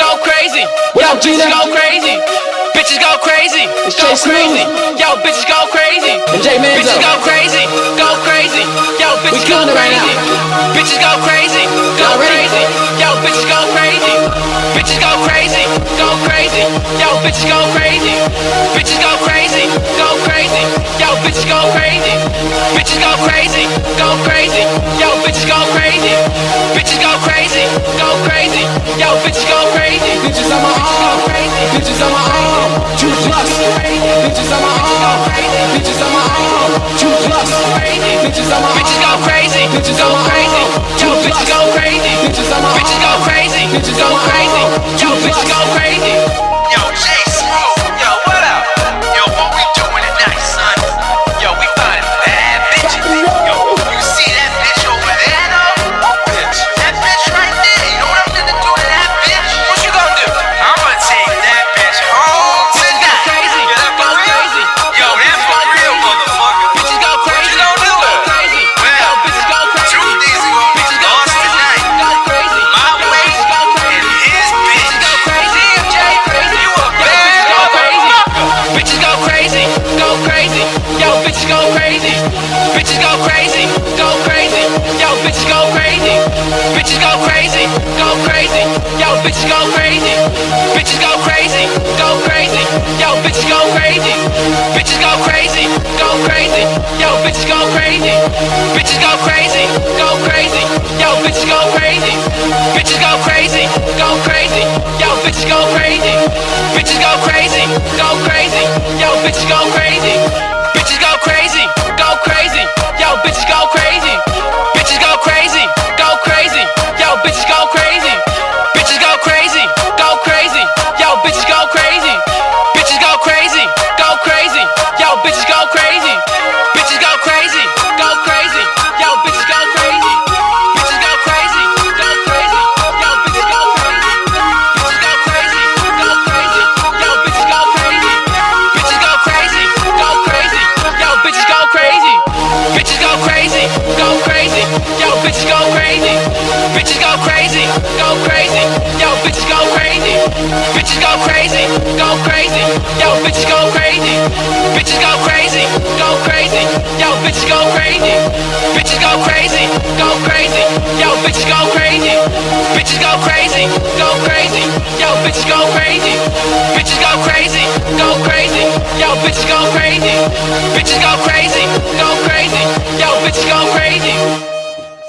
go crazy. What Yo, up, Gina? bitches go crazy. Bitches go crazy. It's Go Jay Smooth. crazy. Yo, bitches go crazy. And Jay Manzo. Bitches go crazy. Go crazy. Yo, bitches go killing it right crazy. Bitches go crazy. Go Y'all ready? crazy. Yo, bitches go crazy. Bitches go crazy. Go crazy. Yo, bitches go crazy. Bitches go crazy. Go crazy. Yo, bitches go crazy. Bitches go crazy. Go crazy. Yo, bitches go crazy. Bitches go crazy. Go crazy. Yo, bitches go crazy. Bitches on my arm. Bitches on my arm. 2 plus. Bitches on my arm. Bitches on my arm. 2 plus. Bitches on my arm. Bitches go crazy. Bitches Go on my crazy. arm. Yo, 2 bitches plus. go crazy. Bitches on my arm. Bitches go crazy. Bitches Go on my crazy. arm. Yo, 2 bitches plus. go crazy. Yo, Jay Smooth. Yo, what up? Yo, what we doing tonight, son? Yo, we finding bad bitches. Yo, you see that bitch over there, though? Bitch. That bitch right there. You know what I'm gonna do to that bitch? What you gonna do? I'm gonna take that bitch home tonight. Crazy. Yeah, that Go for real? crazy. Yo, that for real, motherfucker. Bitches go crazy. What you gonna do? Go crazy. Well, Yo, bitches go crazy. two things are gonna be Bitches go lost crazy. tonight. Go crazy. My Yo, way bitches go and crazy. his bitch. Bitches go crazy. Damn, Jay, Crazy. you a Yo, bad bitches go crazy. motherfucker. Bitches go crazy. Go crazy. Yo, bitches go crazy. Bitches go crazy. Go crazy. Yo, bitches go crazy. Bitches go crazy. Go crazy. Yo, bitches go crazy. Bitches go crazy. Go crazy. Yo, bitches go crazy. Bitches go crazy. Go crazy. Yo, bitches go crazy. Bitches go crazy. Go crazy. Yo, bitches go crazy. Bitches go crazy. Go crazy. Yo, bitches go crazy. Bitches go crazy. Go crazy. Yo, bitches go crazy. Bitches go crazy. Go crazy. Yo, bitches go crazy. Bitches go crazy. Go crazy. Yo, bitches go crazy. Bitches go crazy. Go crazy. Yo, bitches go crazy. Bitches go crazy. Go crazy. Yo, bitches go crazy. Bitches go crazy. Go crazy. Yo, bitches go crazy. Bitches go crazy. Go crazy. Yo, bitches go crazy. Bitches go crazy. Go crazy. Yo, bitches go crazy. Bitches go crazy. Go crazy. Yo, bitches go crazy. Bitches go crazy. Go crazy. Yo, bitches go crazy. Bitches go crazy. Go crazy. Yo, bitches go crazy. Bitches go crazy. Go crazy. Yo, bitches go crazy. Bitches go crazy. Go crazy. Yo, bitches go crazy. Bitches go crazy. Go crazy. Yo, bitches go crazy. Bitches go crazy. Go crazy. Yo, bitches go crazy. Bitches go crazy. Go crazy. Yo, bitches go crazy. Bitches go crazy. Go crazy. Yo, bitches go crazy.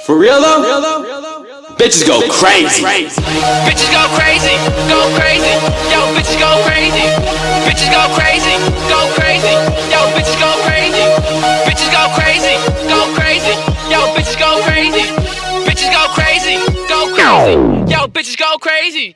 For real though? Bitches go crazy. Bitches go crazy. Go crazy. Yo, bitches go crazy. Bitches go crazy. Go crazy. Yo, bitches go crazy. Bitches go crazy. Go crazy. Yo, bitches go crazy. Bitches go crazy. Go crazy. Yo, bitches go crazy.